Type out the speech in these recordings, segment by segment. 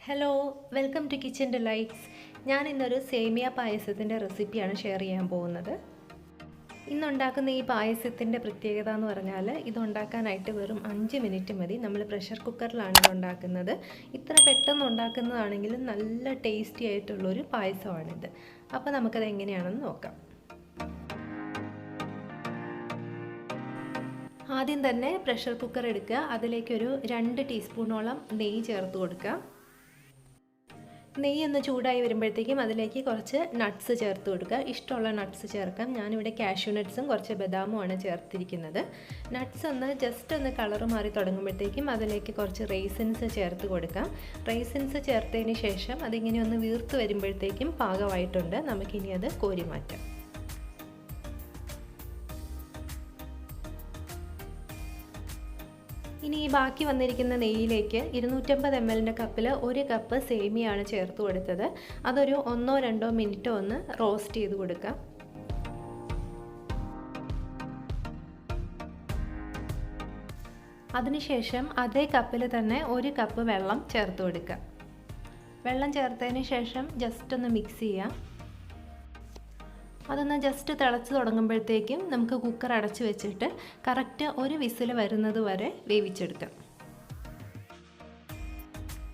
Hello, welcome to kitchen delights. ഞാൻ ഇന്നൊരു സേമിയ പായസത്തിൻ്റെ റെസിപ്പിയാണ് ഷെയർ ചെയ്യാൻ പോകുന്നത്. ഇന്നുണ്ടാക്കുന്ന ഈ പായസത്തിൻ്റെ പ്രത്യേകത എന്ന് പറഞ്ഞാൽ ഇതുണ്ടാക്കാനായിട്ട് വെറും 5 മിനിറ്റ് മതി. നമ്മൾ പ്രഷർ കുക്കറിലാണ് ഇതുണ്ടാക്കുന്നത്. ഇത്ര പെട്ടെന്ന് ഉണ്ടാക്കുന്നതാണെങ്കിലും നല്ല ടേസ്റ്റി ആയിട്ടുള്ളൊരു പായസമാണിത്. അപ്പോൾ നമുക്കത് എങ്ങനെയാണെന്ന് നോക്കാം. ആദ്യം തന്നെ പ്രഷർ കുക്കർ എടുക്കുക. അതിലേക്കൊരു 2 ടീസ്പൂണോളം നെയ്യ് ചേർത്ത് കൊടുക്കുക. നെയ്യ് ഒന്ന് ചൂടായി വരുമ്പോഴത്തേക്കും അതിലേക്ക് കുറച്ച് നട്ട്സ് ചേർത്ത് കൊടുക്കുക. ഇഷ്ടമുള്ള നട്ട്സ് ചേർക്കാം. ഞാനിവിടെ കാഷ്യൂ നട്ട്സും കുറച്ച് ബദാമുമാണ് ചേർത്തിരിക്കുന്നത്. നട്ട്സ് ഒന്ന് ജസ്റ്റ് ഒന്ന് കളറ് മാറി തുടങ്ങുമ്പോഴത്തേക്കും അതിലേക്ക് കുറച്ച് റൈസിൻസ് ചേർത്ത് കൊടുക്കാം. റൈസിൻസ് ചേർത്തതിന് ശേഷം അതിങ്ങനെ ഒന്ന് വീർത്ത് വരുമ്പോഴത്തേക്കും പാകമായിട്ടുണ്ട്. നമുക്കിനി അത് കോരി മാറ്റാം. ഇനി ഈ ബാക്കി വന്നിരിക്കുന്ന നെയ്യിലേക്ക് 250 ml കപ്പിൽ 1 കപ്പ് സേമിയാണ് ചേർത്ത് കൊടുത്തത്. അതൊരു 1-2 മിനിറ്റ് ഒന്ന് റോസ്റ്റ് ചെയ്ത് കൊടുക്കാം. അതിനുശേഷം അതേ കപ്പിൽ തന്നെ 1 കപ്പ് വെള്ളം ചേർത്ത് കൊടുക്കുക. വെള്ളം ചേർത്തതിന് ശേഷം ജസ്റ്റ് ഒന്ന് മിക്സ് ചെയ്യാം. അതൊന്ന് ജസ്റ്റ് തിളച്ച് തുടങ്ങുമ്പോഴത്തേക്കും നമുക്ക് കുക്കർ അടച്ച് വെച്ചിട്ട് കറക്റ്റ് ഒരു വിസിൽ വരുന്നത് വരെ വേവിച്ചെടുക്കാം.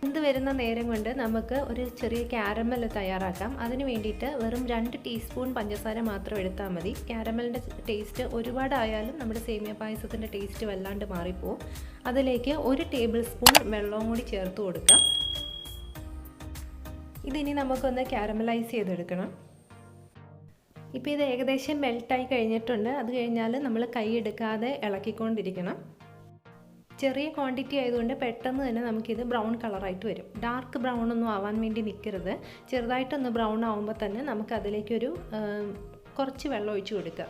ഇത് വരുന്ന നേരം കൊണ്ട് നമുക്ക് ഒരു ചെറിയ കാരമൽ തയ്യാറാക്കാം. അതിന് വേണ്ടിയിട്ട് വെറും 2 ടീസ്പൂൺ പഞ്ചസാര മാത്രം എടുത്താൽ മതി. കാരമലിൻ്റെ ടേസ്റ്റ് ഒരുപാടായാലും നമ്മുടെ സേമിയ പായസത്തിൻ്റെ ടേസ്റ്റ് വല്ലാണ്ട് മാറിപ്പോവും. അതിലേക്ക് 1 ടേബിൾ സ്പൂൺ വെള്ളവും കൂടി ചേർത്ത് കൊടുക്കാം. ഇതിനി നമുക്കൊന്ന് കാരമലൈസ് ചെയ്തെടുക്കണം. ഇപ്പോൾ ഇത് ഏകദേശം മെൽട്ടായി കഴിഞ്ഞിട്ടുണ്ട്. അത് കഴിഞ്ഞാൽ നമ്മൾ കൈ എടുക്കാതെ ഇളക്കിക്കൊണ്ടിരിക്കണം. ചെറിയ ക്വാണ്ടിറ്റി ആയതുകൊണ്ട് പെട്ടെന്ന് തന്നെ നമുക്കിത് ബ്രൗൺ കളറായിട്ട് വരും. ഡാർക്ക് ബ്രൗൺ ഒന്നും ആവാൻ വേണ്ടി നിൽക്കരുത്. ചെറുതായിട്ടൊന്ന് ബ്രൗൺ ആകുമ്പോൾ തന്നെ നമുക്ക് അതിലേക്കൊരു കുറച്ച് വെള്ളം ഒഴിച്ച് കൊടുക്കുക.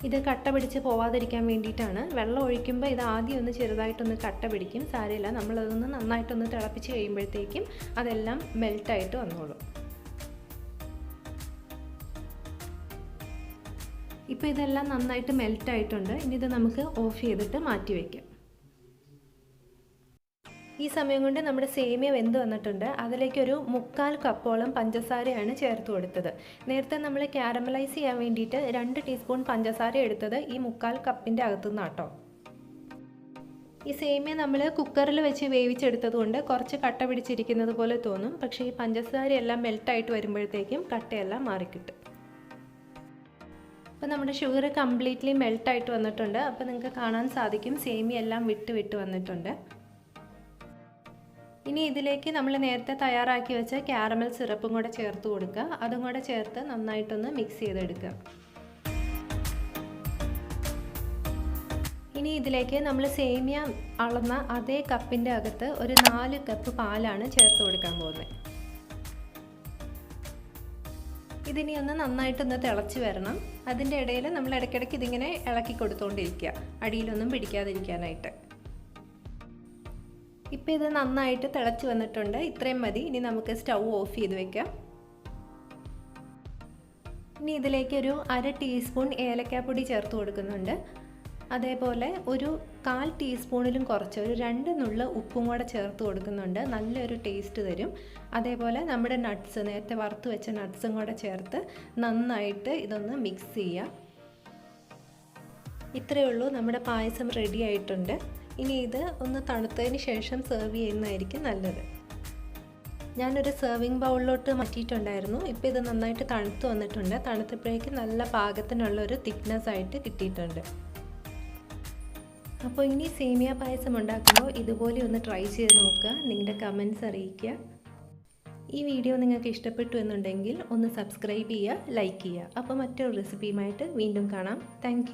ഇത് കട്ട പിടിച്ച് പോവാതിരിക്കാൻ വേണ്ടിയിട്ടാണ്. വെള്ളം ഒഴിക്കുമ്പോൾ ഇത് ആദ്യം ഒന്ന് ചെറുതായിട്ടൊന്ന് കട്ട പിടിക്കും. സാരമില്ല, നമ്മളതൊന്ന് നന്നായിട്ടൊന്ന് തിളപ്പിച്ച് കഴിയുമ്പോഴത്തേക്കും അതെല്ലാം മെൽട്ടായിട്ട് വന്നോളും. ഇപ്പോൾ ഇതെല്ലാം നന്നായിട്ട് മെൽറ്റായിട്ടുണ്ട്. ഇനി ഇത് നമുക്ക് ഓഫ് ചെയ്തിട്ട് മാറ്റി വയ്ക്കാം. ഈ സമയം കൊണ്ട് നമ്മുടെ സേമിയ വെന്ത് വന്നിട്ടുണ്ട്. അതിലേക്കൊരു 3/4 കപ്പോളം പഞ്ചസാരയാണ് ചേർത്ത് കൊടുത്തത്. നേരത്തെ നമ്മൾ കാരമലൈസ് ചെയ്യാൻ വേണ്ടിയിട്ട് 2 ടീസ്പൂൺ പഞ്ചസാര എടുത്തത് ഈ 3/4 കപ്പിൻ്റെ അകത്തുനിന്നാട്ടോ. ഈ സേമിയ നമ്മൾ കുക്കറിൽ വെച്ച് വേവിച്ചെടുത്തത് കൊണ്ട് കുറച്ച് കട്ട പിടിച്ചിരിക്കുന്നത് പോലെ തോന്നും. പക്ഷേ ഈ പഞ്ചസാരയെല്ലാം മെൽട്ടായിട്ട് വരുമ്പോഴത്തേക്കും കട്ടയെല്ലാം മാറിക്കിട്ടും. അപ്പോൾ നമ്മുടെ ഷുഗർ കംപ്ലീറ്റ്ലി മെൽട്ടായിട്ട് വന്നിട്ടുണ്ട്. അപ്പോൾ നിങ്ങൾക്ക് കാണാൻ സാധിക്കും സേമിയ എല്ലാം വിട്ട് വന്നിട്ടുണ്ട്. ഇനി ഇതിലേക്ക് നമ്മൾ നേരത്തെ തയ്യാറാക്കി വെച്ച കാരമൽ സിറപ്പും കൂടെ ചേർത്ത് കൊടുക്കുക. അതും കൂടെ ചേർത്ത് നന്നായിട്ടൊന്ന് മിക്സ് ചെയ്തെടുക്കുക. ഇനി ഇതിലേക്ക് നമ്മൾ സേമിയ അളന്ന അതേ കപ്പിൻ്റെ അകത്ത് ഒരു 4 കപ്പ് പാലാണ് ചേർത്ത് കൊടുക്കാൻ പോകുന്നത്. ഇതിനി ഒന്ന് നന്നായിട്ടൊന്ന് തിളച്ച് വരണം. അതിൻ്റെ ഇടയിൽ നമ്മൾ ഇടയ്ക്കിടയ്ക്ക് ഇതിങ്ങനെ ഇളക്കി കൊടുത്തുകൊണ്ടിരിക്കുക, അടിയിലൊന്നും പിടിക്കാതിരിക്കാനായിട്ട്. ഇപ്പോൾ ഇത് നന്നായിട്ട് തിളച്ച് വന്നിട്ടുണ്ട്. ഇത്രയും മതി. ഇനി നമുക്ക് സ്റ്റൗ ഓഫ് ചെയ്ത് വെക്കാം. ഇനി ഇതിലേക്ക് ഒരു 1/2 ടീസ്പൂൺ ഏലക്കാപ്പൊടി ചേർത്ത് കൊടുക്കുന്നുണ്ട്. അതേപോലെ ഒരു 1/4 ടീസ്പൂണിലും കുറച്ച് ഒരു 2 നുള്ള് ഉപ്പും കൂടെ ചേർത്ത് കൊടുക്കുന്നുണ്ട്. നല്ലൊരു ടേസ്റ്റ് തരും. അതേപോലെ നമ്മുടെ നട്ട്സ്, നേരത്തെ വറുത്ത് വെച്ച നട്ട്സും കൂടെ ചേർത്ത് നന്നായിട്ട് ഇതൊന്ന് മിക്സ് ചെയ്യുക. ഇത്രയേ ഉള്ളൂ, നമ്മുടെ പായസം റെഡി ആയിട്ടുണ്ട്. ഇനി ഇത് ഒന്ന് തണുത്തതിന് ശേഷം സെർവ് ചെയ്യുന്നതായിരിക്കും നല്ലത്. ഞാനൊരു സെർവിങ് ബൗളിലോട്ട് മാറ്റിയിട്ടുണ്ടായിരുന്നു. ഇപ്പോൾ ഇത് നന്നായിട്ട് തണുത്ത് വന്നിട്ടുണ്ട്. തണുത്തപ്പോഴേക്കും നല്ല പാകത്തിനുള്ളൊരു തിക്നെസ് ആയിട്ട് കിട്ടിയിട്ടുണ്ട്. അപ്പോൾ ഇനി സേമിയ പായസം ഉണ്ടാക്കുമ്പോൾ ഇതുപോലെ ഒന്ന് ട്രൈ ചെയ്ത് നോക്കുക. നിങ്ങളുടെ കമൻറ്റ്സ് അറിയിക്കുക. ഈ വീഡിയോ നിങ്ങൾക്ക് ഇഷ്ടപ്പെട്ടു എന്നുണ്ടെങ്കിൽ ഒന്ന് സബ്സ്ക്രൈബ് ചെയ്യുക, ലൈക്ക് ചെയ്യുക. അപ്പോൾ മറ്റൊരു റെസിപ്പിയുമായിട്ട് വീണ്ടും കാണാം. താങ്ക്